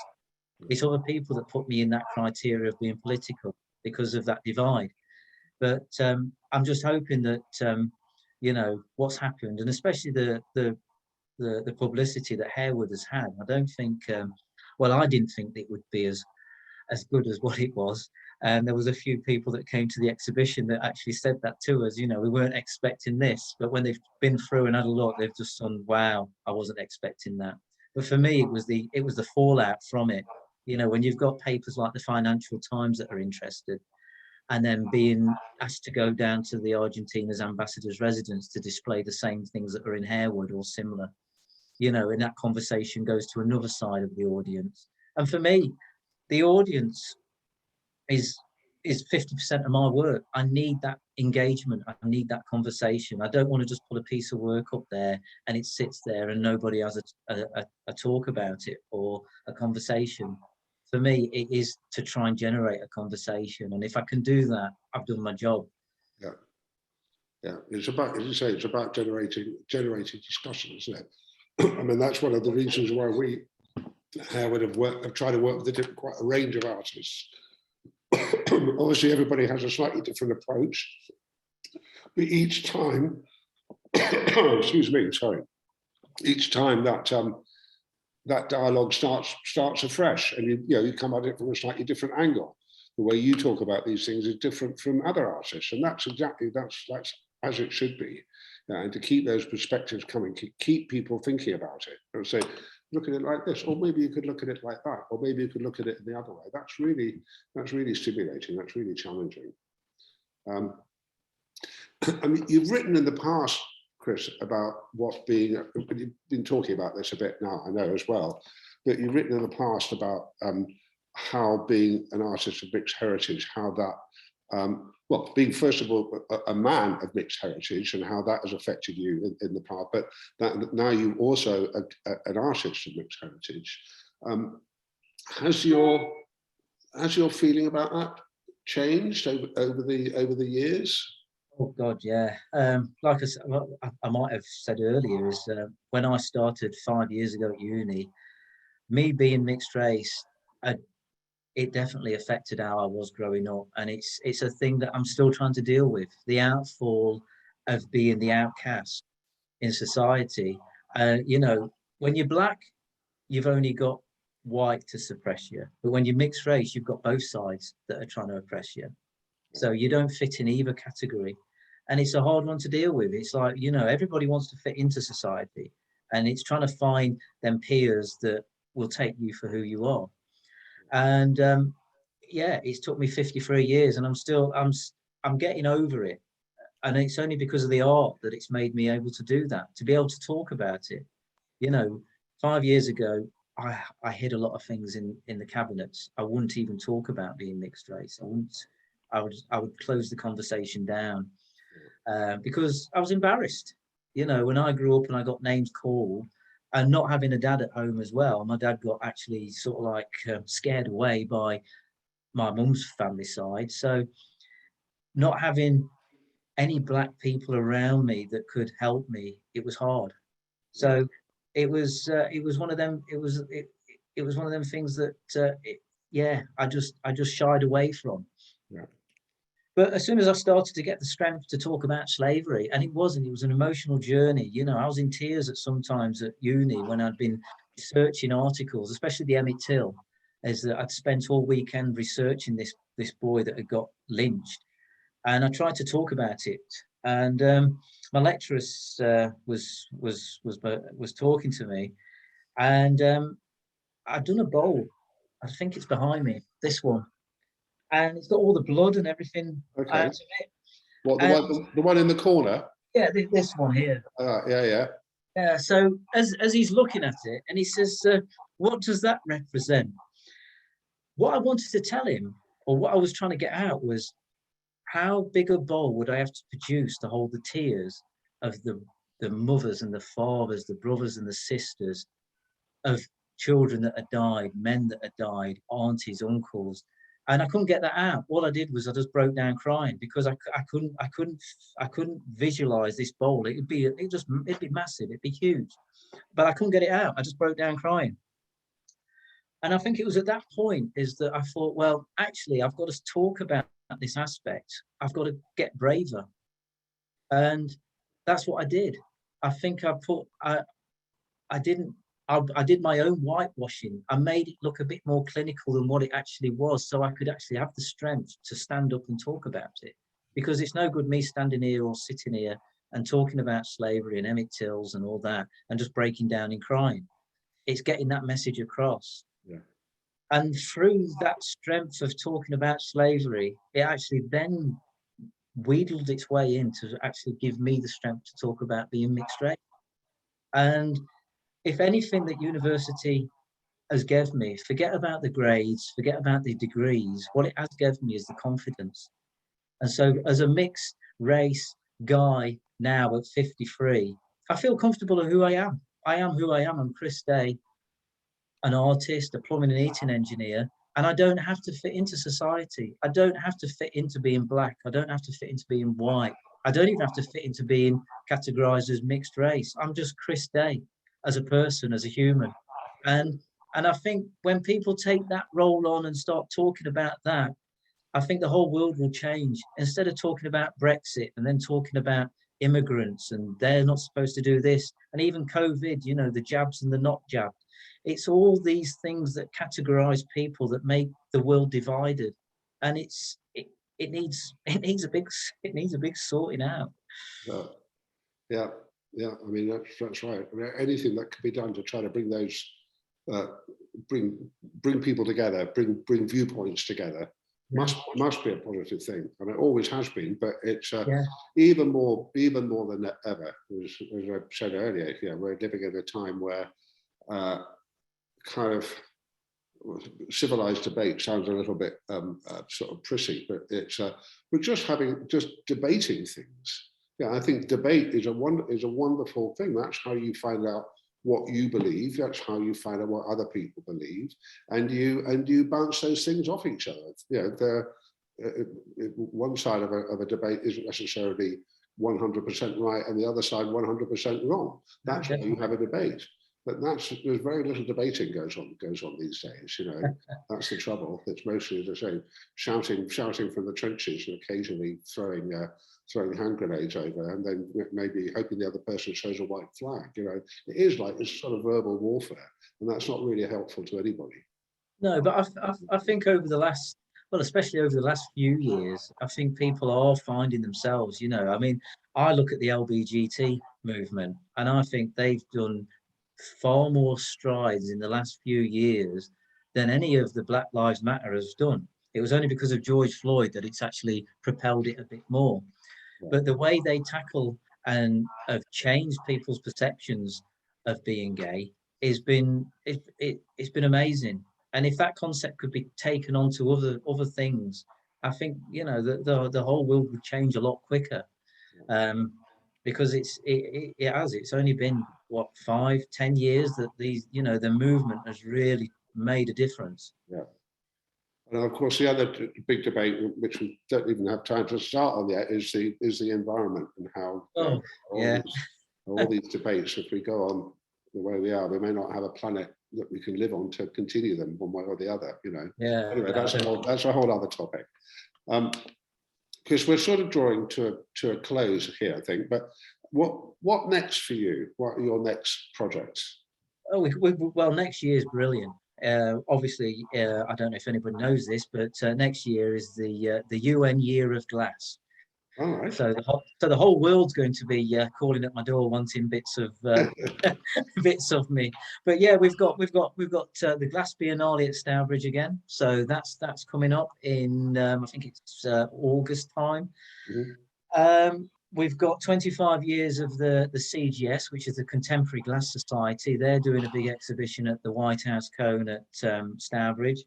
It's other people that put me in that criteria of being political because of that divide. But I'm just hoping that, you know, what's happened, and especially the publicity that Harewood has had, I don't think, well, I didn't think it would be as good as what it was. And there was a few people that came to the exhibition that actually said that to us, you know, we weren't expecting this, but when they've been through and had a look, they've just gone, wow, I wasn't expecting that. But for me, it was the fallout from it. You know, when you've got papers like the Financial Times that are interested, and then being asked to go down to the Argentina's ambassador's residence to display the same things that are in Harewood or similar, you know, and that conversation goes to another side of the audience. And for me, the audience is 50% of my work. I need that engagement. I need that conversation. I don't want to just put a piece of work up there and it sits there and nobody has a talk about it or a conversation. For me, it is to try and generate a conversation. And if I can do that, I've done my job. Yeah. Yeah. It's about, as you say, it's about generating discussion, isn't it? I mean, that's one of the reasons why we have tried to work with quite a range of artists. Obviously, everybody has a slightly different approach, but each time, excuse me, sorry, each time that that dialogue starts afresh, and you come at it from a slightly different angle. The way you talk about these things is different from other artists, and that's as it should be. And to keep those perspectives coming, keep people thinking about it, and say, look at it like this, or maybe you could look at it like that, or maybe you could look at it the other way. That's really stimulating. That's really challenging. I mean, you've written in the past, Chris, about what being, you've been talking about this a bit now, I know as well, but you've written in the past about how being an artist of mixed heritage, how that, well, being first of all a man of mixed heritage and how that has affected you in the past, but that now you also an artist of mixed heritage. Has your feeling about that changed over the years? Oh God, yeah. Like I said, I might have said earlier, is when I started 5 years ago at uni, me being mixed race, it definitely affected how I was growing up, and it's a thing that I'm still trying to deal with. The outfall of being the outcast in society. You know, when you're black, you've only got white to suppress you, but when you're mixed race, you've got both sides that are trying to oppress you. So you don't fit in either category. And it's a hard one to deal with. It's like, you know, everybody wants to fit into society, and it's trying to find them peers that will take you for who you are. And yeah, it's took me 53 years, and I'm getting over it. And it's only because of the art that it's made me able to do that, to be able to talk about it. You know, 5 years ago, I hid a lot of things in the cabinets. I wouldn't even talk about being mixed race. I would close the conversation down because I was embarrassed. You know, when I grew up and I got names called, and not having a dad at home as well, my dad got actually sort of like scared away by my mum's family side. So not having any black people around me that could help me, it was hard. So it was one of them. It was one of them things that yeah, I just shied away from. Yeah. But as soon as I started to get the strength to talk about slavery, and it was an emotional journey. You know, I was in tears at sometimes at uni when I'd been researching articles, especially the Emmett Till, as that I'd spent all weekend researching this boy that had got lynched, and I tried to talk about it. And my lecturess was talking to me, and I'd done a bowl. I think it's behind me, this one. And it's got all the blood and everything out of it. What, the one in the corner? Yeah, this one here. Yeah. Yeah. So as he's looking at it, and he says, "What does that represent?" What I wanted to tell him, or what I was trying to get out, was how big a bowl would I have to produce to hold the tears of the mothers and the fathers, the brothers and the sisters of children that had died, men that had died, aunties, uncles, And I couldn't get that out. All I did was I just broke down crying because I couldn't visualize this bowl. It'd be massive. It'd be huge, but I couldn't get it out. I just broke down crying. And I think it was at that point is that I thought, well, actually, I've got to talk about this aspect. I've got to get braver. And that's what I did. I think I did my own whitewashing. I made it look a bit more clinical than what it actually was, so I could actually have the strength to stand up and talk about it. Because it's no good me standing here or sitting here and talking about slavery and Emmett Tills and all that and just breaking down and crying. It's getting that message across. Yeah. And through that strength of talking about slavery, it actually then wheedled its way in to actually give me the strength to talk about being mixed race. And if anything that university has given me, forget about the grades, forget about the degrees, what it has given me is the confidence. And so as a mixed race guy now at 53, I feel comfortable in who I am. I am who I am. I'm Chris Day, an artist, a plumbing and heating engineer, and I don't have to fit into society. I don't have to fit into being black. I don't have to fit into being white. I don't even have to fit into being categorized as mixed race. I'm just Chris Day as a person, as a human. And I think when people take that role on and start talking about that, I think the whole world will change. Instead of talking about Brexit and then talking about immigrants and they're not supposed to do this, and even COVID, you know, the jabs and the not jabbed. It's all these things that categorize people that make the world divided, and it needs a big sorting out. Yeah. I mean that's right. I mean, anything that can be done to try to bring those bring people together, bring viewpoints together, must be a positive thing, and it always has been. But it's even more than ever. As I said earlier, we're living at a time where kind of civilized debate sounds a little bit sort of prissy, but it's we're just debating things. Yeah, I think debate is a wonderful thing. That's how you find out what you believe. That's how you find out what other people believe, and you bounce those things off each other. You know, one side of a debate isn't necessarily 100% right, and the other side 100% wrong. That's why you have a debate. But there's very little debating goes on these days. You know, that's the trouble. It's mostly the same, shouting from the trenches and occasionally throwing hand grenades over, and then maybe hoping the other person shows a white flag. You know, it is like this sort of verbal warfare, and that's not really helpful to anybody. No, but I think over the last, well, especially over the last few years, I think people are finding themselves. You know, I mean, I look at the LBGT movement, and I think they've done far more strides in the last few years than any of the Black Lives Matter has done. It was only because of George Floyd that it's actually propelled it a bit more. Yeah. But the way they tackle and have changed people's perceptions of being gay it's been amazing. And if that concept could be taken on to other things, I think, you know, the whole world would change a lot quicker. Because it's only been what 5-10 years that the movement has really made a difference. Yeah. And of course, the other big debate, which we don't even have time to start on yet, is the environment and how all these debates. If we go on the way we are, we may not have a planet that we can live on to continue them one way or the other. You know. Yeah. Anyway, that's a whole other topic. Because we're sort of drawing to a close here, I think. But what next for you? What are your next projects? Oh, well, next year is brilliant. Obviously, I don't know if anybody knows this, but next year is the UN Year of Glass. All right. So the whole world's going to be calling at my door wanting bits of bits of me. But yeah, we've got the Glass Biennale at Stourbridge again. So that's coming up in I think it's August time. Mm-hmm. We've got 25 years of the CGS, which is the Contemporary Glass Society. They're doing a big exhibition at the White House Cone at Stourbridge.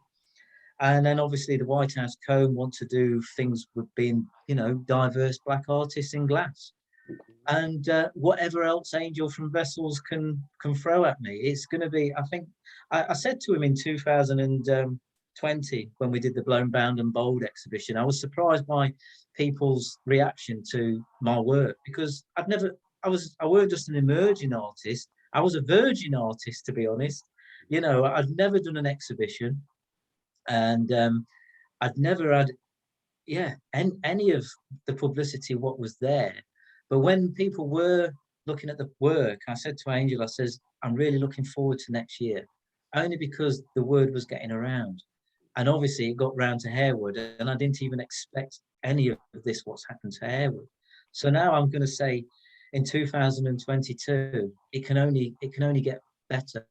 And then obviously the White House Cone want to do things with being, you know, diverse Black artists in glass. And whatever else Angel from Vessels can throw at me, it's going to be, I think, I said to him in 2012, 2020 when we did the Blown, Bound and Bold exhibition. I was surprised by people's reaction to my work, because I weren't just an emerging artist. I was a virgin artist, to be honest. You know, I'd never done an exhibition, and I'd never had, any of the publicity what was there. But when people were looking at the work, I said to Angel, I says, I'm really looking forward to next year, only because the word was getting around. And obviously it got round to Harewood, and I didn't even expect any of this, what's happened to Harewood. So now I'm going to say in 2022, it can only get better,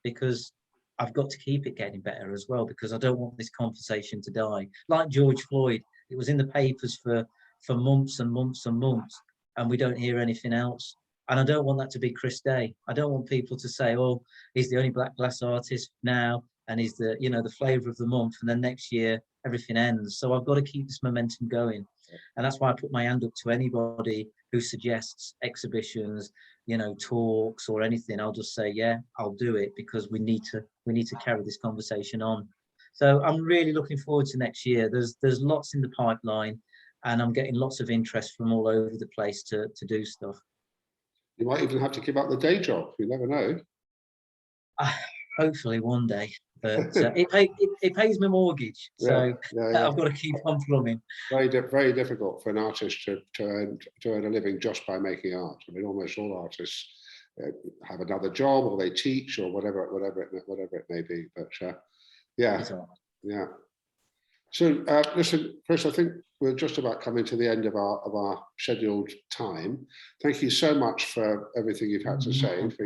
because I've got to keep it getting better as well, because I don't want this conversation to die. Like George Floyd, it was in the papers for months and months and months, and we don't hear anything else. And I don't want that to be Chris Day. I don't want people to say, oh, he's the only black glass artist now, and he's the, you know, the flavour of the month, and then next year everything ends. So I've got to keep this momentum going. And that's why I put my hand up to anybody who suggests exhibitions, you know, talks or anything. I'll just say, yeah, I'll do it, because we need to carry this conversation on. So I'm really looking forward to next year. There's lots in the pipeline, and I'm getting lots of interest from all over the place to do stuff. You might even have to give up the day job. You never know. Hopefully one day, but it pays my mortgage, so yeah. I've got to keep on plumbing. Very difficult for an artist to earn a living just by making art. I mean, almost all artists have another job, or they teach, or whatever it may be. But yeah. So listen, Chris, I think we're just about coming to the end of our scheduled time. Thank you so much for everything you've had to say, for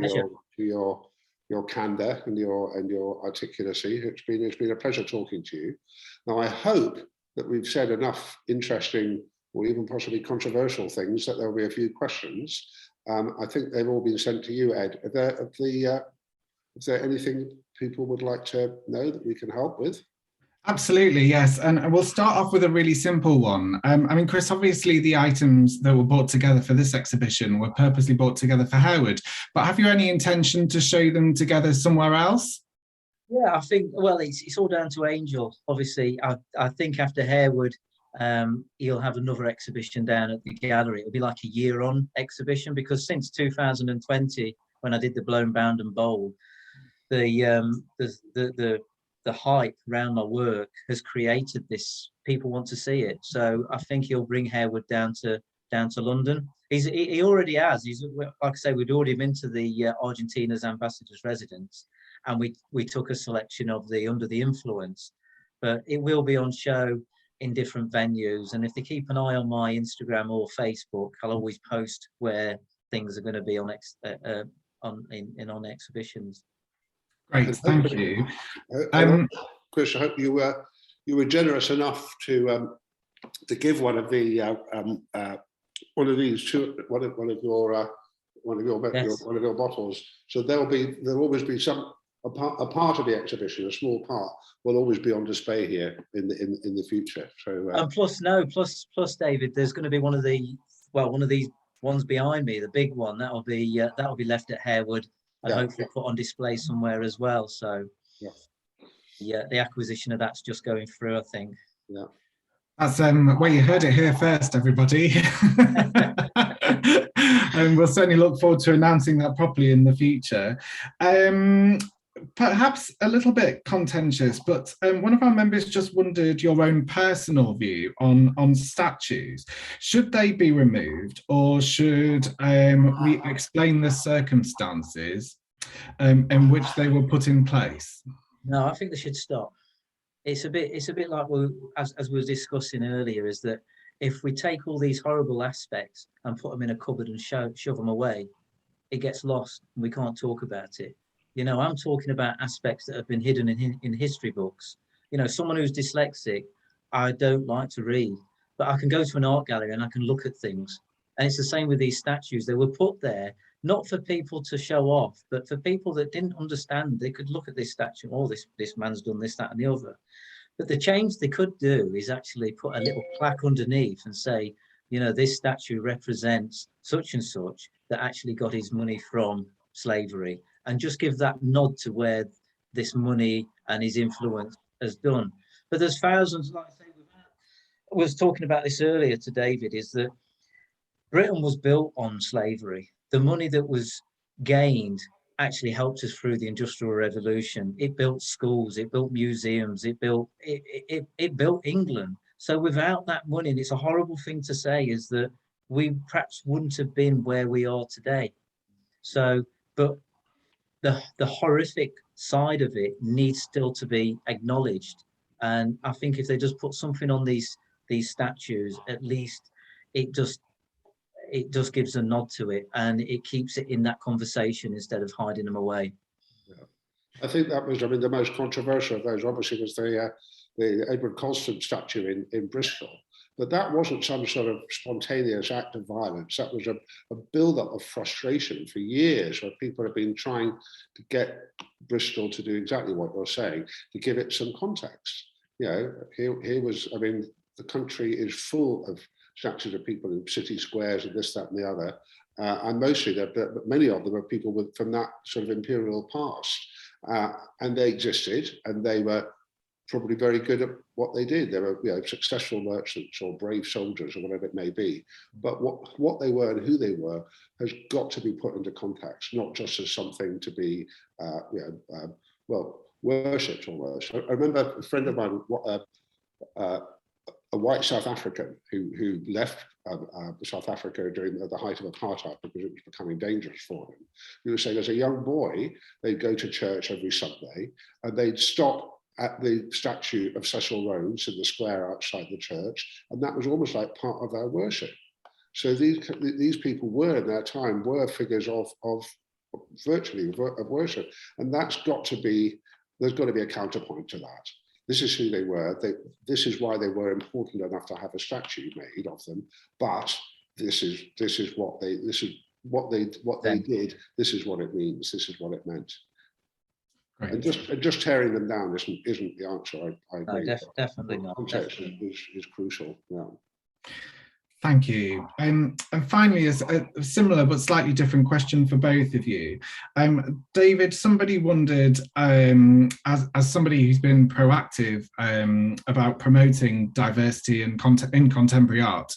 your candour and your articulacy. It's been a pleasure talking to you. Now, I hope that we've said enough interesting or even possibly controversial things that there'll be a few questions. I think they've all been sent to you, Ed. Is there anything people would like to know that we can help with? Absolutely, yes. And we'll start off with a really simple one. I mean, Chris, obviously the items that were brought together for this exhibition were purposely brought together for Harewood, but have you any intention to show them together somewhere else? Yeah, I think, well, it's all down to Angel. Obviously, I think after Harewood, he'll have another exhibition down at the gallery. It'll be like a year-on exhibition, because since 2020, when I did the Blown, Bound and Bold, the hype around my work has created this. People want to see it, so I think he'll bring Harewood down to London. He already has. He's, like I say, we'd already been to the Argentina's ambassador's residence, and we took a selection of the Under the Influence, but it will be on show in different venues. And if they keep an eye on my Instagram or Facebook, I'll always post where things are going to be on exhibitions. Great, thank you. Chris, I hope you were generous enough to give one of these to one of your bottles. So there'll always be a part of the exhibition, a small part, will always be on display here in the future. So and plus David, there's going to be one of these ones behind me, the big one that'll be left at Harewood. And hopefully put on display somewhere as well. So yeah, the acquisition of that's just going through, I think. Yeah. That's well, you heard it here first, everybody. And we'll certainly look forward to announcing that properly in the future. Perhaps a little bit contentious, but one of our members just wondered your own personal view on statues. Should they be removed, or should we explain the circumstances in which they were put in place? No, I think they should stop. It's a bit like as we were discussing earlier, is that if we take all these horrible aspects and put them in a cupboard and shove them away, it gets lost and we can't talk about it. You know, I'm talking about aspects that have been hidden in history books. You know, someone who's dyslexic, I don't like to read, but I can go to an art gallery and I can look at things. And it's the same with these statues. They were put there not for people to show off, but for people that didn't understand. They could look at this statue, oh, this man's done this, that, and the other. But the change they could do is actually put a little plaque underneath and say, you know, this statue represents such and such that actually got his money from slavery. And just give that nod to where this money and his influence has done. But there's thousands, like I say, I was talking about this earlier to David, is that Britain was built on slavery. The money that was gained actually helped us through the Industrial Revolution. It built schools, it built museums, it built England. So without that money, and it's a horrible thing to say, is that we perhaps wouldn't have been where we are today. So, but the horrific side of it needs still to be acknowledged. And I think if they just put something on these statues, at least it just gives a nod to it, and it keeps it in that conversation instead of hiding them away. Yeah. I think that was, I mean, the most controversial of those obviously was the Edward Colston statue in Bristol. But that wasn't some sort of spontaneous act of violence. That was a build-up of frustration for years, where people have been trying to get Bristol to do exactly what you're saying, to give it some context. You know, here was, I mean, the country is full of statues of people in city squares and this, that, and the other. And mostly, many of them are people from that sort of imperial past. And they existed, and they were probably very good at what they did. They were, you know, successful merchants or brave soldiers or whatever it may be. But what they were and who they were has got to be put into context, not just as something to be, well, worshipped almost. I remember a friend of mine, a white South African who left South Africa during the height of apartheid because it was becoming dangerous for him. He was saying, as a young boy, they'd go to church every Sunday and they'd stop at the statue of Cecil Rhodes in the square outside the church, and that was almost like part of their worship. So these people were, in their time, were figures of virtually of worship, and that's got to be, there's got to be a counterpoint to that. This is who they were. This is why they were important enough to have a statue made of them. But this is what they did. This is what it means. This is what it meant. Great. And just tearing them down isn't the answer. I agree. No, definitely not. Context is crucial. Yeah. Thank you. And finally, as a similar but slightly different question for both of you. David, somebody wondered, as somebody who's been proactive about promoting diversity in contemporary art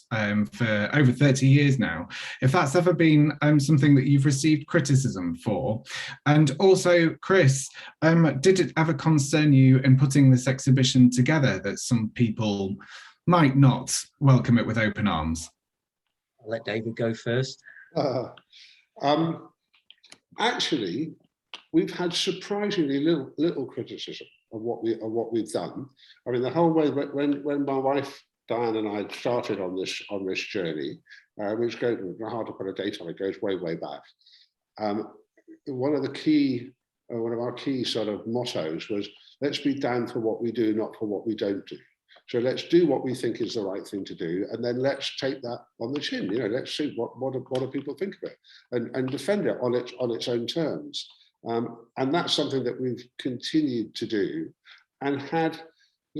for over 30 years now, if that's ever been something that you've received criticism for. And also, Chris, did it ever concern you in putting this exhibition together that some people might not welcome it with open arms? I'll let David go first. Actually, we've had surprisingly little criticism of what we've done. I mean, the whole way when my wife Diane and I started on this journey, which goes, hard to put a date on, it goes way back. One of our key sort of mottos was, let's be damned for what we do, not for what we don't do. So let's do what we think is the right thing to do, and then let's take that on the chin. You know, let's see what do people think of it, and defend it on its own terms. And that's something that we've continued to do, and had,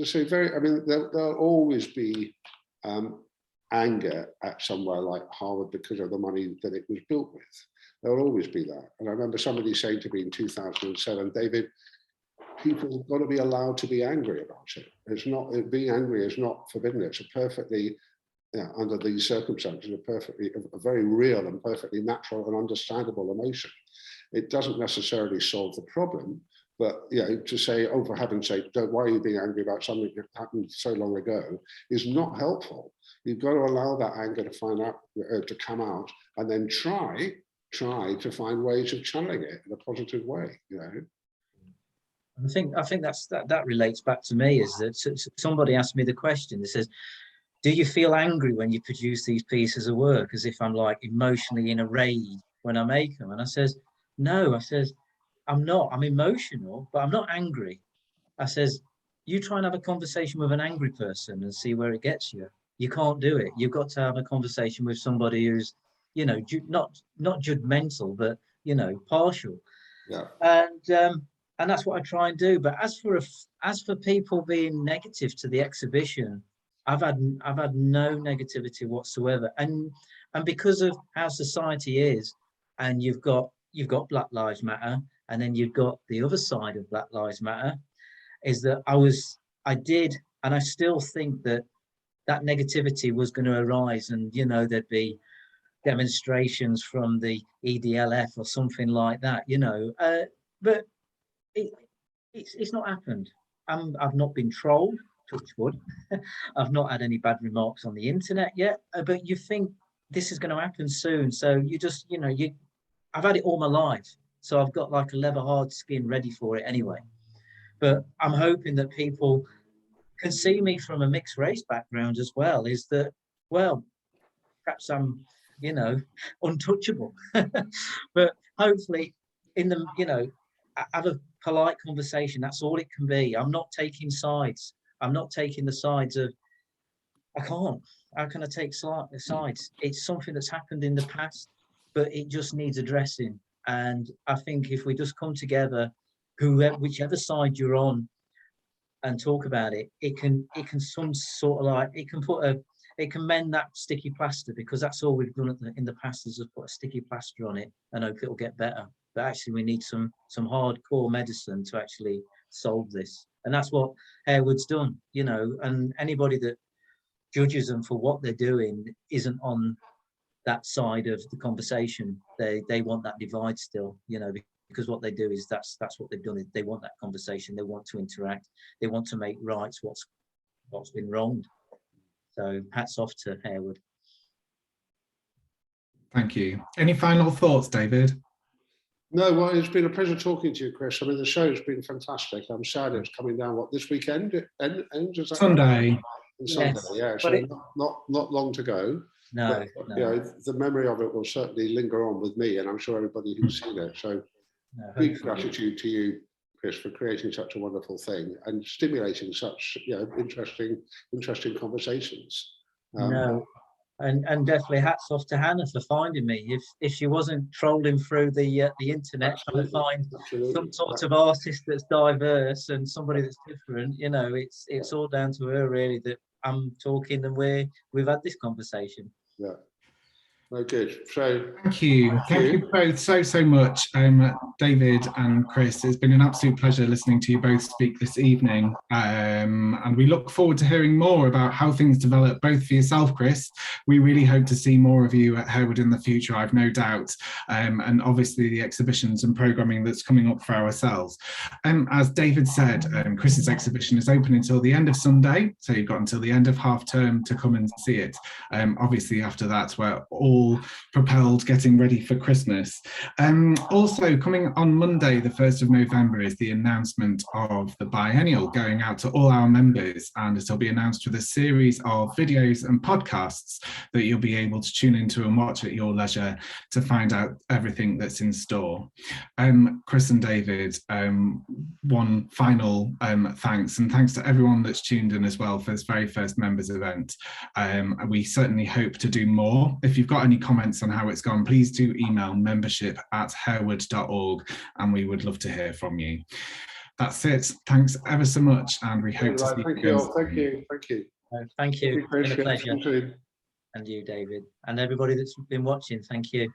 so very. I mean, there'll always be anger at somewhere like Harwood because of the money that it was built with. There'll always be that. And I remember somebody saying to me in 2007, David, people have got to be allowed to be angry about it. It's not, being angry is not forbidden. It's a perfectly, under these circumstances, a very real and perfectly natural and understandable emotion. It doesn't necessarily solve the problem, but to say, oh, for heaven's sake, why are you being angry about something that happened so long ago, is not helpful. You've got to allow that anger to come out, and then try to find ways of channeling it in a positive way. I think that relates back to me, is that somebody asked me the question that says, do you feel angry when you produce these pieces of work, as if I'm like emotionally in a rage when I make them? And I says, no, I says, I'm not. I'm emotional, but I'm not angry. I says, you try and have a conversation with an angry person and see where it gets you. You can't do it. You've got to have a conversation with somebody who's, not judgmental, but, partial. Yeah. And that's what I try and do. But as for people being negative to the exhibition, I've had no negativity whatsoever. And because of how society is, and you've got Black Lives Matter, and then you've got the other side of Black Lives Matter, is that I did, and I still think that negativity was going to arise, and there'd be demonstrations from the EDLF or something like that, but it's not happened. I've not been trolled, touch wood. I've not had any bad remarks on the internet yet, but you think this is going to happen soon. So you just, I've had it all my life. So I've got like a leather hard skin ready for it anyway. But I'm hoping that people can see me from a mixed race background as well, is that, well, perhaps I'm, untouchable. But hopefully have a polite conversation. That's all it can be. I'm not taking sides. I'm not taking the sides of, I can't. How can I take sides? It's something that's happened in the past, but it just needs addressing. And I think if we just come together, whichever side you're on, and talk about it, it can some sort of like, it can mend that sticky plaster, because that's all we've done in the past, is just put a sticky plaster on it and hope it'll get better. But actually we need some hardcore medicine to actually solve this. And that's what Harewood's done, and anybody that judges them for what they're doing isn't on that side of the conversation. They want that divide still, because what they do is that's what they've done. Is they want that conversation. They want to interact. They want to make right what's been wronged. So hats off to Harewood. Thank you. Any final thoughts, David? No, well, it's been a pleasure talking to you, Chris. I mean, the show's been fantastic. I'm sad it's coming down, this weekend? Sunday. Sunday, Yes. yeah. So not long to go. No, but, the memory of it will certainly linger on with me, and I'm sure everybody who's seen it. So big gratitude to you, Chris, for creating such a wonderful thing and stimulating such interesting conversations. And definitely hats off to Hannah for finding me. If she wasn't trolling through the internet trying to find some sort of artist that's diverse and somebody that's different, it's all down to her really that I'm talking and we've had this conversation. Yeah. No, good. So thank you both so much, David and Chris. It's been an absolute pleasure listening to you both speak this evening, and we look forward to hearing more about how things develop, both for yourself, Chris. We really hope to see more of you at Harewood in the future, I've no doubt, and obviously the exhibitions and programming that's coming up for ourselves. As David said, Chris's exhibition is open until the end of Sunday, so you've got until the end of half term to come and see it. Obviously after that we're all propelled getting ready for Christmas. Also coming on Monday the 1st of November is the announcement of the biennial going out to all our members, and it'll be announced with a series of videos and podcasts that you'll be able to tune into and watch at your leisure to find out everything that's in store. Chris and David, one final thanks to everyone that's tuned in as well for this very first members event. We certainly hope to do more. If you've got any comments on how it's gone, please do email membership@harewood.org and we would love to hear from you. That's it. Thanks ever so much, and we hope to see you again. Thank you. Thank you. It's been a pleasure. And you, David, and everybody that's been watching, thank you.